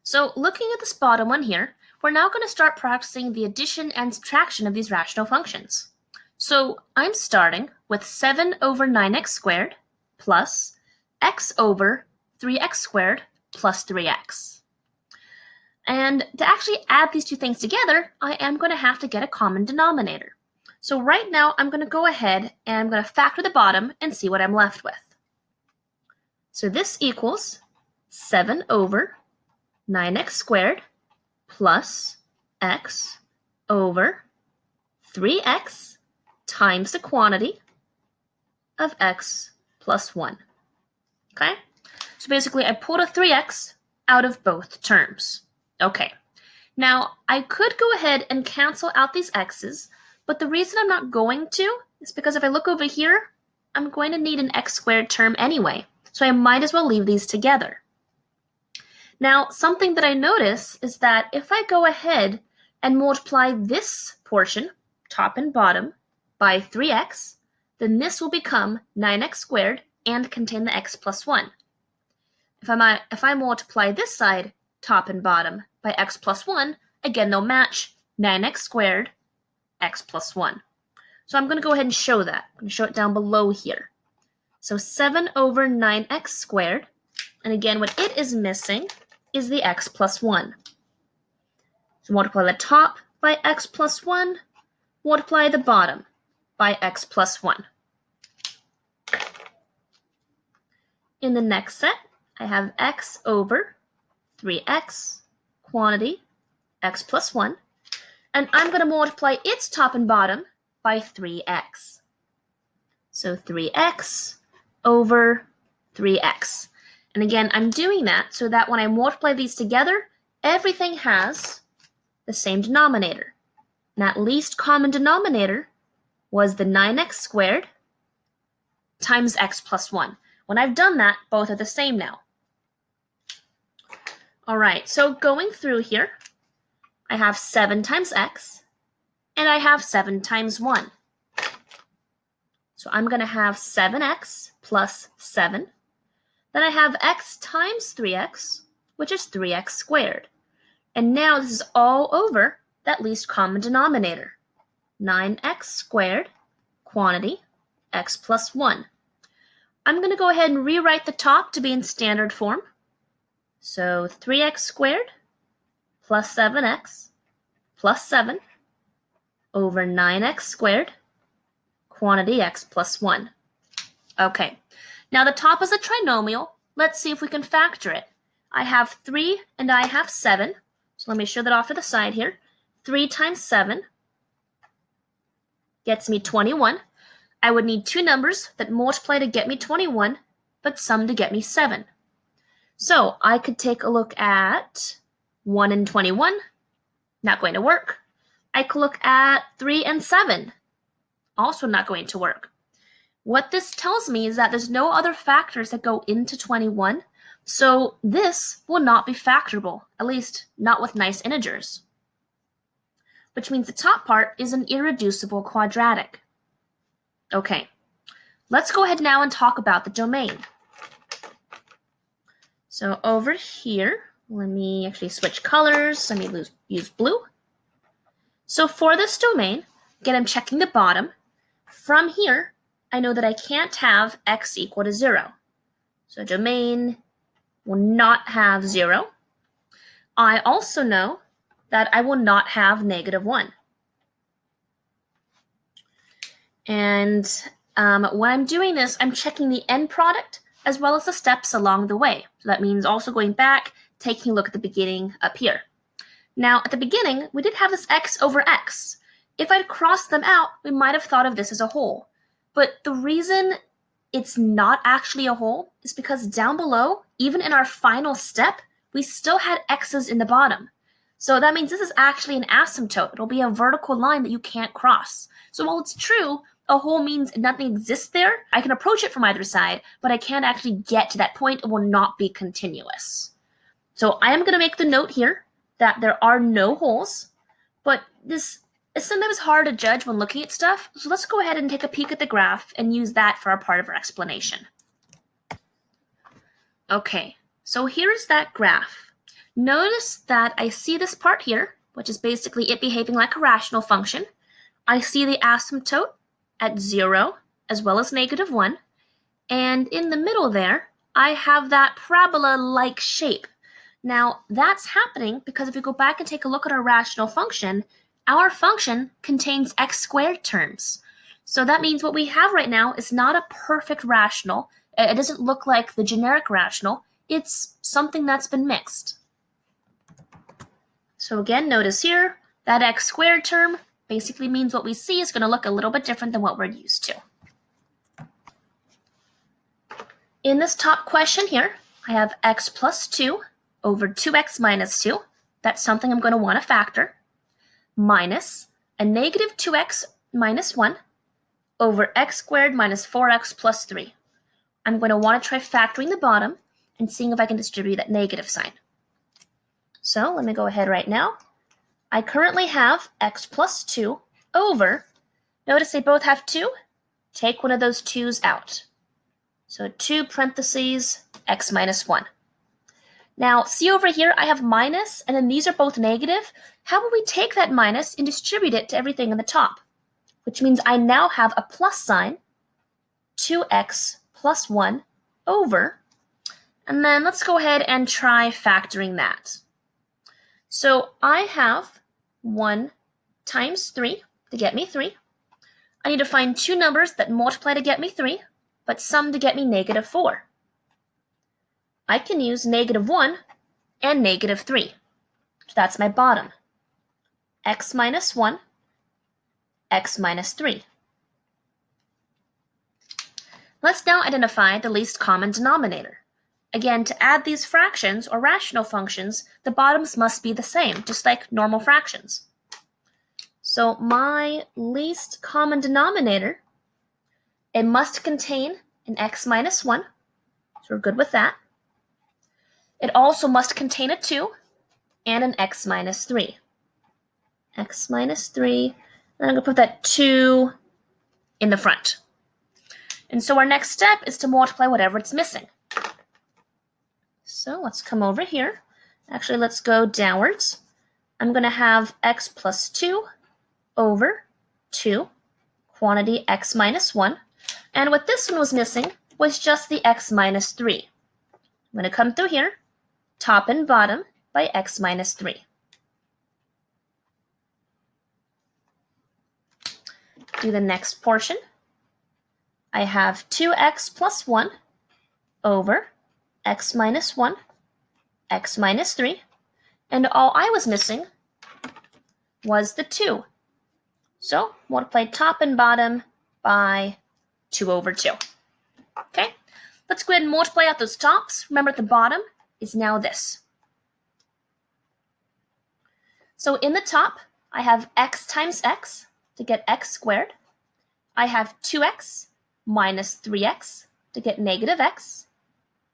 So looking at this bottom one here, we're now going to start practicing the addition and subtraction of these rational functions. So I'm starting with 7 over 9x squared plus x over 3x squared plus 3x. And to actually add these two things together, I am going to have to get a common denominator. So right now I'm going to go ahead and I'm going to factor the bottom and see what I'm left with. So this equals 7 over 9x squared plus x over 3x times the quantity of x plus 1. Okay? So basically, I pulled a 3x out of both terms. Okay. Now, I could go ahead and cancel out these x's, but the reason I'm not going to is because if I look over here, I'm going to need an x squared term anyway, so I might as well leave these together. Now, something that I notice is that if I go ahead and multiply this portion, top and bottom, by 3x, then this will become 9x squared and contain the x plus 1. If I multiply this side, top and bottom, by x plus 1, again, they'll match 9x squared, x plus 1. So I'm going to go ahead and show that. I'm going to show it down below here. So 7 over 9x squared, and again, what it is missing is the x plus 1. So multiply the top by x plus 1, multiply the bottom by x plus 1. In the next set, I have x over 3x, quantity, x plus 1, and I'm going to multiply its top and bottom by 3x. So 3x over 3x. And again, I'm doing that so that when I multiply these together, everything has the same denominator. And that least common denominator was the 9x squared times x plus 1. When I've done that, both are the same now. All right, so going through here, I have 7 times x, and I have 7 times 1. So I'm going to have 7x plus 7. Then I have x times 3x, which is 3x squared. And now this is all over that least common denominator. 9x squared, quantity, x plus 1. I'm going to go ahead and rewrite the top to be in standard form. So 3x squared plus 7x plus 7 over 9x squared, quantity x plus 1. Okay, now the top is a trinomial. Let's see if we can factor it. I have 3 and I have 7. So let me show that off to the side here. 3 times 7 gets me 21. I would need two numbers that multiply to get me 21, but sum to get me 7. So I could take a look at 1 and 21. Not going to work. I could look at 3 and 7. Also not going to work. What this tells me is that there's no other factors that go into 21, so this will not be factorable, at least not with nice integers. Which means the top part is an irreducible quadratic. Okay, let's go ahead now and talk about the domain. So over here, let me actually switch colors. Let me use blue. So for this domain, again, I'm checking the bottom. From here, I know that I can't have x equal to 0. So domain will not have 0. I also know that I will not have -1. And when I'm doing this, I'm checking the end product as well as the steps along the way. So that means also going back, taking a look at the beginning up here. Now, at the beginning, we did have this x over x. If I'd crossed them out, we might have thought of this as a whole. But the reason it's not actually a whole is because down below, even in our final step, we still had x's in the bottom. So that means this is actually an asymptote. It'll be a vertical line that you can't cross. So while it's true, a whole means nothing exists there, I can approach it from either side, but I can't actually get to that point. It will not be continuous. So I am going to make the note here that there are no holes, but this is sometimes hard to judge when looking at stuff. So let's go ahead and take a peek at the graph and use that for a part of our explanation. Okay, so here's that graph. Notice that I see this part here, which is basically it behaving like a rational function. I see the asymptote at 0 as well as -1. And in the middle there, I have that parabola-like shape. Now, that's happening because if we go back and take a look at our rational function, our function contains x squared terms. So that means what we have right now is not a perfect rational. It doesn't look like the generic rational. It's something that's been mixed. So again, notice here, that x squared term basically means what we see is going to look a little bit different than what we're used to. In this top question here, I have x plus 2 over 2x minus 2. That's something I'm going to want to factor. Minus a negative 2x minus 1 over x squared minus 4x plus 3. I'm going to want to try factoring the bottom and seeing if I can distribute that negative sign. So let me go ahead right now. I currently have x plus 2 over, notice they both have 2, take one of those 2's out. So 2 parentheses x minus 1. Now, see over here, I have minus, and then these are both negative. How will we take that minus and distribute it to everything in the top? Which means I now have a plus sign, 2x plus 1 over, and then let's go ahead and try factoring that. So I have 1 times 3 to get me 3. I need to find two numbers that multiply to get me 3, but sum to get me -4. I can use -1 and -3. So that's my bottom. X minus 1, x minus 3. Let's now identify the least common denominator. Again, to add these fractions or rational functions, the bottoms must be the same, just like normal fractions. So my least common denominator, it must contain an x minus 1, so we're good with that. It also must contain a 2 and an x minus 3. X minus 3, and I'm going to put that 2 in the front. And so our next step is to multiply whatever it's missing. So let's come over here. Actually, let's go downwards. I'm going to have x plus 2 over 2, quantity x minus 1. And what this one was missing was just the x minus 3. I'm going to come through here, top and bottom by x minus 3. Do the next portion. I have 2x plus 1 over x minus 1, x minus 3, and all I was missing was the 2. So multiply top and bottom by 2 over 2. Okay, let's go ahead and multiply out those tops. Remember, at the bottom is now this. So in the top, I have x times x to get x squared. I have 2x minus 3x to get -x.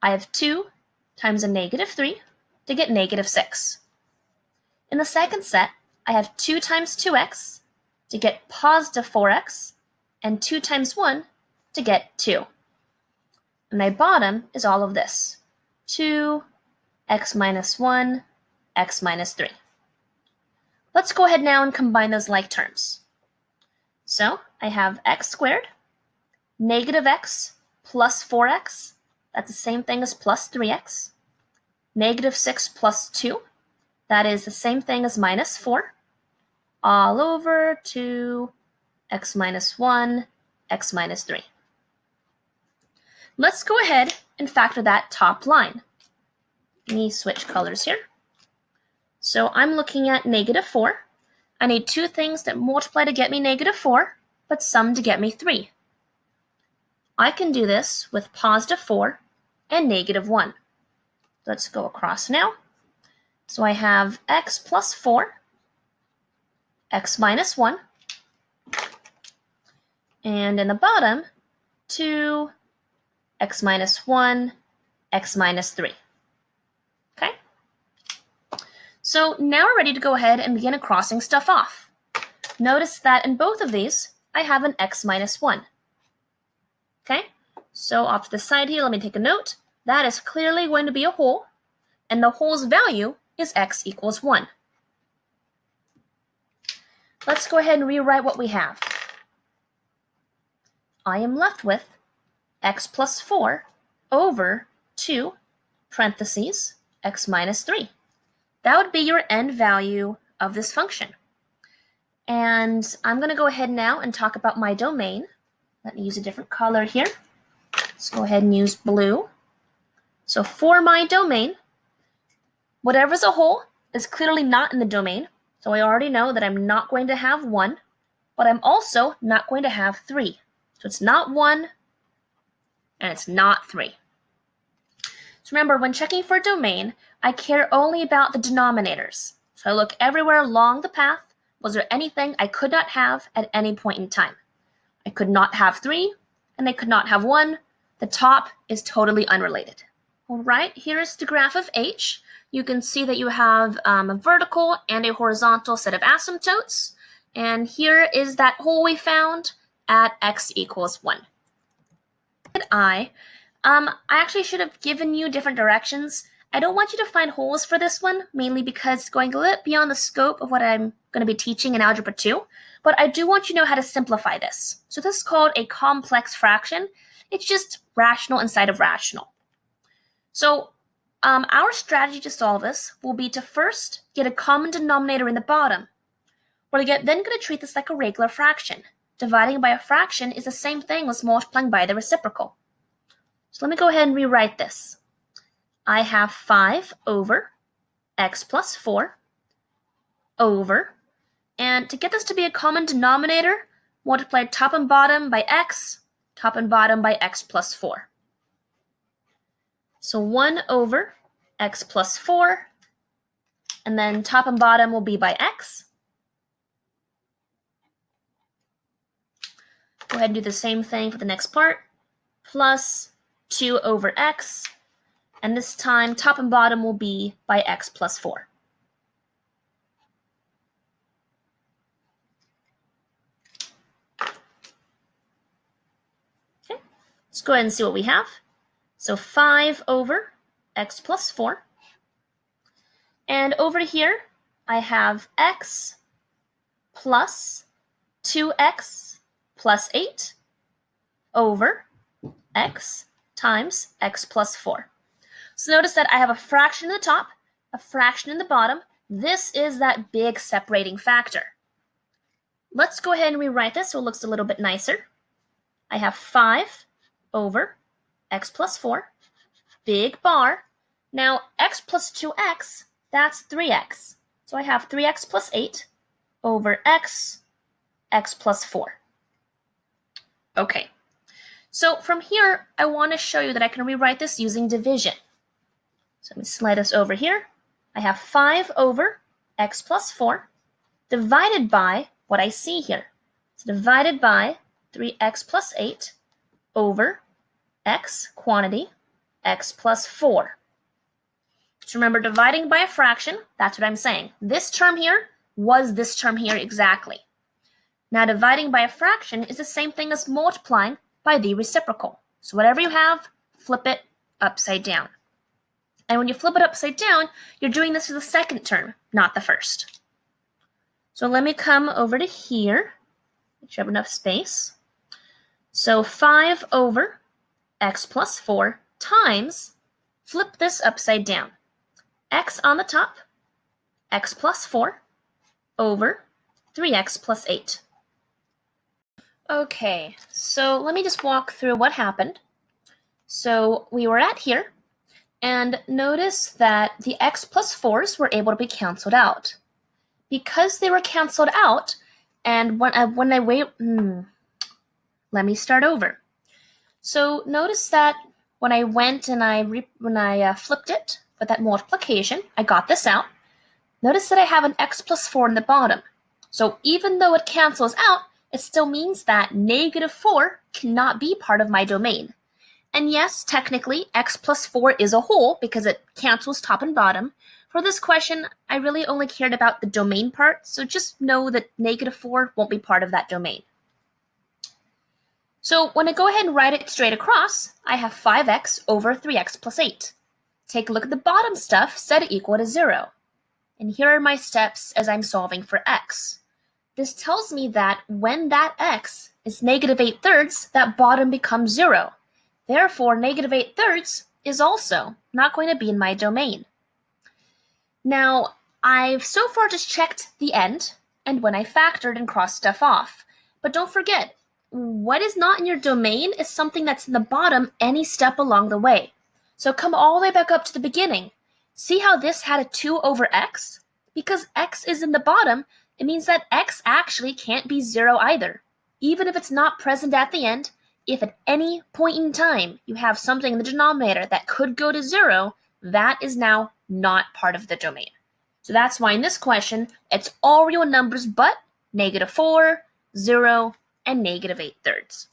I have 2 times a -3 to get -6. In the second set, I have 2 times 2x to get positive 4x, and 2 times 1 to get 2. And my bottom is all of this. 2, x minus 1, x minus 3. Let's go ahead now and combine those like terms. So I have x squared, -x plus 4x, that's the same thing as plus 3x, -6 plus 2, that is the same thing as minus 4, all over 2, x minus 1, x minus 3. Let's go ahead and factor that top line. Let me switch colors here. So I'm looking at -4. I need two things that multiply to get me -4, but sum to get me 3. I can do this with positive 4 and -1. Let's go across now. So I have x plus 4, x minus 1, and in the bottom, 2, x minus 1, x minus 3. Okay? So now we're ready to go ahead and begin crossing stuff off. Notice that in both of these, I have an x minus 1. Okay? So off to the side here, let me take a note. That is clearly going to be a whole, and the whole's value is x equals 1. Let's go ahead and rewrite what we have. I am left with x plus 4 over 2 parentheses x minus 3. That would be your end value of this function. And I'm going to go ahead now and talk about my domain. Let me use a different color here. Let's go ahead and use blue. So for my domain, whatever's a whole is clearly not in the domain. So I already know that I'm not going to have 1, but I'm also not going to have 3. So it's not 1, and it's not 3. So remember, when checking for a domain, I care only about the denominators. So I look everywhere along the path. Was there anything I could not have at any point in time? I could not have 3, and I could not have 1. The top is totally unrelated. All right, here's the graph of h. You can see that you have a vertical and a horizontal set of asymptotes. And here is that hole we found at x equals 1. I actually should have given you different directions. I don't want you to find holes for this one, mainly because it's going a little bit beyond the scope of what I'm going to be teaching in Algebra 2. But I do want you to know how to simplify this. So this is called a complex fraction. It's just rational inside of rational. So our strategy to solve this will be to first get a common denominator in the bottom. We're then going to treat this like a regular fraction. Dividing by a fraction is the same thing as multiplying by the reciprocal. So let me go ahead and rewrite this. I have 5 over x plus 4 over, and to get this to be a common denominator, multiply top and bottom by x, top and bottom by x plus 4. So 1 over x plus 4, and then top and bottom will be by x. Go ahead and do the same thing for the next part, plus 2 over x, and this time top and bottom will be by x plus 4. Okay, let's go ahead and see what we have. So 5 over x plus 4. And over here, I have x plus 2x plus 8 over x times x plus 4. So notice that I have a fraction in the top, a fraction in the bottom. This is that big separating factor. Let's go ahead and rewrite this so it looks a little bit nicer. I have 5 over x plus 4, big bar. Now x plus 2x, that's 3x. So I have 3x plus 8 over x plus 4. Okay, so from here, I want to show you that I can rewrite this using division. So let me slide this over here. I have 5 over x plus 4 divided by what I see here. So divided by 3x plus 8 over x quantity, x plus 4. So remember, dividing by a fraction, that's what I'm saying. This term here was this term here exactly. Now dividing by a fraction is the same thing as multiplying by the reciprocal. So whatever you have, flip it upside down. And when you flip it upside down, you're doing this for the second term, not the first. So let me come over to here. Make sure I have enough space. So 5 over x plus 4 times, flip this upside down. X on the top, x plus 4 over 3x plus 8. Okay, so let me just walk through what happened. So we were at here, and notice that the x plus 4s were able to be canceled out. Because they were canceled out, and when I wait, let me start over. So notice that when I went and I flipped it with that multiplication, I got this out. Notice that I have an x plus 4 in the bottom. So even though it cancels out, it still means that -4 cannot be part of my domain. And yes, technically, x plus 4 is a whole because it cancels top and bottom. For this question, I really only cared about the domain part, so just know that -4 won't be part of that domain. So when I go ahead and write it straight across, I have 5x over 3x plus 8. Take a look at the bottom stuff, set it equal to 0. And here are my steps as I'm solving for x. This tells me that when that x is -8/3, that bottom becomes 0. Therefore, -8/3 is also not going to be in my domain. Now, I've so far just checked the end and when I factored and crossed stuff off. But don't forget, what is not in your domain is something that's in the bottom any step along the way. So come all the way back up to the beginning. See how this had a 2 over x? Because x is in the bottom, it means that x actually can't be 0 either. Even if it's not present at the end, if at any point in time you have something in the denominator that could go to 0, that is now not part of the domain. So that's why in this question, it's all real numbers but -4, 0, and -8/3.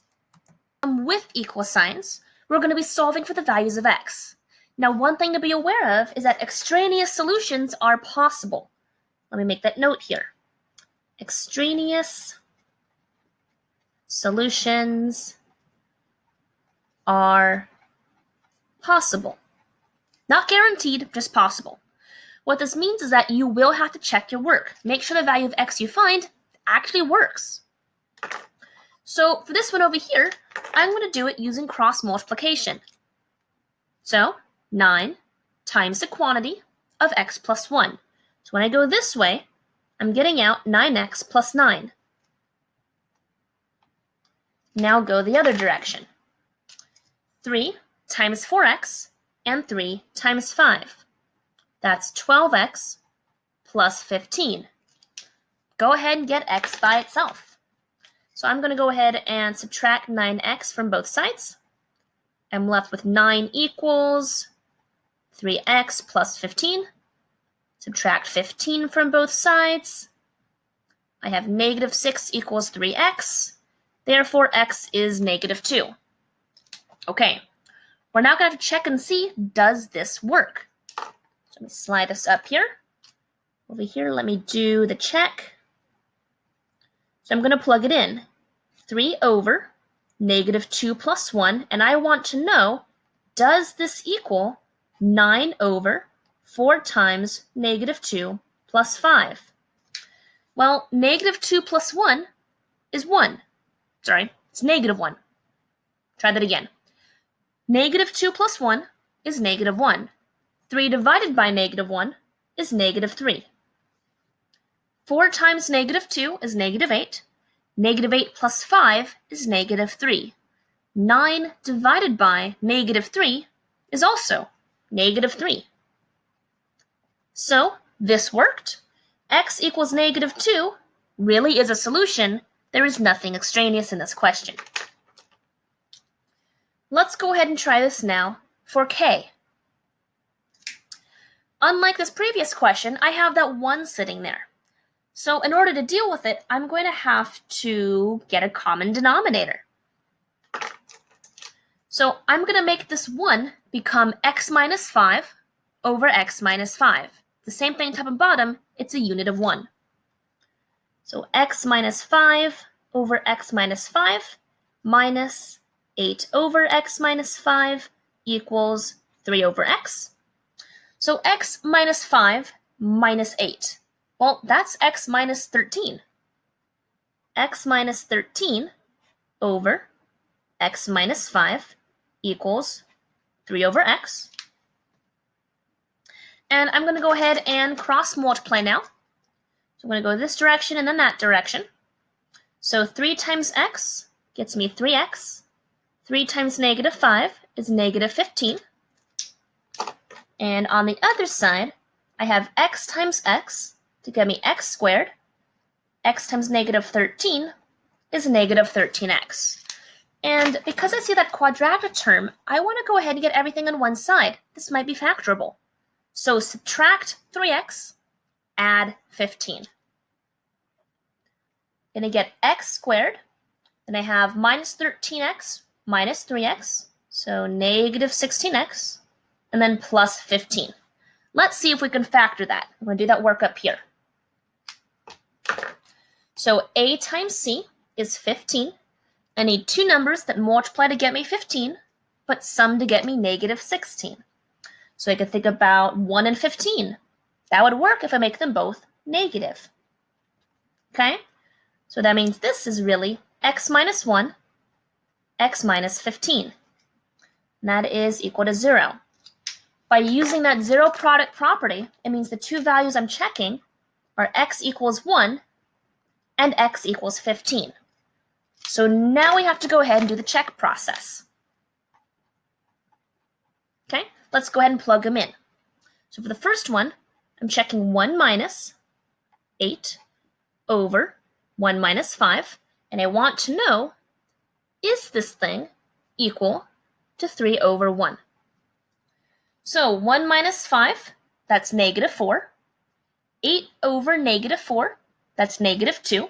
With equal signs, we're going to be solving for the values of x. Now, one thing to be aware of is that extraneous solutions are possible. Let me make that note here. Extraneous solutions are possible. Not guaranteed, just possible. What this means is that you will have to check your work. Make sure the value of x you find actually works. So for this one over here, I'm going to do it using cross multiplication. So 9 times the quantity of x plus 1. So when I go this way, I'm getting out 9x plus 9. Now go the other direction. 3 times 4x and 3 times 5. That's 12x plus 15. Go ahead and get x by itself. So I'm going to go ahead and subtract 9x from both sides. I'm left with 9 equals 3x plus 15. Subtract 15 from both sides. I have -6 equals 3x. Therefore, x is -2. Okay, we're now going to have to check and see, does this work? So let me slide this up here. Over here, let me do the check. So I'm going to plug it in. 3 over -2 plus 1, and I want to know, does this equal 9 over 4 times -2 plus 5? Well, -2 plus 1 is 1. Sorry, it's -1. Try that again. -2 plus 1 is -1. 3 divided by -1 is -3. 4 times -2 is -8. -8 plus 5 is -3. 9 divided by -3 is also -3. So this worked. X equals -2 really is a solution. There is nothing extraneous in this question. Let's go ahead and try this now for k. Unlike this previous question, I have that 1 sitting there. So in order to deal with it, I'm going to have to get a common denominator. So I'm going to make this 1 become x minus 5 over x minus 5. The same thing top and bottom, it's a unit of 1. So x minus 5 over x minus 5 minus 8 over x minus 5 equals 3 over x. So x minus 5 minus 8. Well, that's x minus 13. X minus 13 over x minus 5 equals 3 over x. And I'm going to go ahead and cross multiply now. So I'm going to go this direction and then that direction. So 3 times x gets me 3x. 3 times -5 is -15. And on the other side, I have x times x to get me x squared. X times -13 is -13x. And because I see that quadratic term, I want to go ahead and get everything on one side. This might be factorable. So subtract 3x, add 15. Going to get x squared. Then I have minus 13x minus 3x, so -16x, and then plus 15. Let's see if we can factor that. I'm going to do that work up here. So a times c is 15. I need two numbers that multiply to get me 15, but sum to get me -16. So I can think about 1 and 15. That would work if I make them both negative. Okay? So that means this is really x minus 1, x minus 15. And that is equal to 0. By using that zero product property, it means the two values I'm checking are x equals 1 and x equals 15. So now we have to go ahead and do the check process. Okay, let's go ahead and plug them in. So for the first one, I'm checking 1 minus 8 over 1 minus 5, and I want to know, is this thing equal to 3 over 1? So 1 minus 5, that's negative 4. 8 over negative 4, that's negative 2.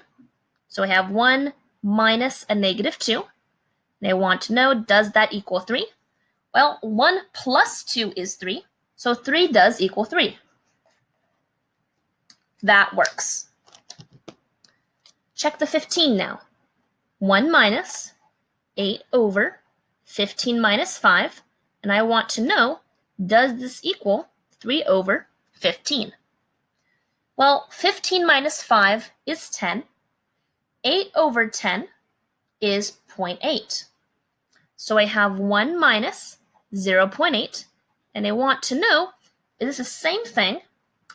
So I have 1 minus a negative 2. And I want to know, does that equal 3? Well, 1 plus 2 is 3, so 3 does equal 3. That works. Check the 15 now. 1 minus 8 over 15 minus 5, and I want to know, does this equal 3 over 15? Well, 15 minus 5 is 10. 8 over 10 is 0.8. So I have 1 minus 0.8, and I want to know, is this the same thing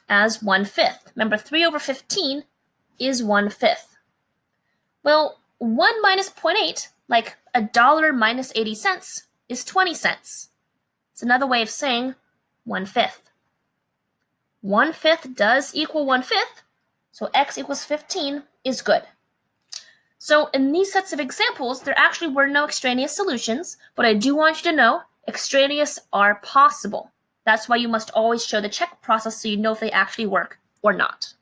as 1/5? Remember, 3 over 15 is 1/5. Well, 1 minus 0.8, like $1 minus 80 cents, is 20 cents. It's another way of saying 1/5. 1/5 does equal 1/5, so x equals 15 is good. So in these sets of examples, there actually were no extraneous solutions, but I do want you to know extraneous are possible. That's why you must always show the check process so you know if they actually work or not.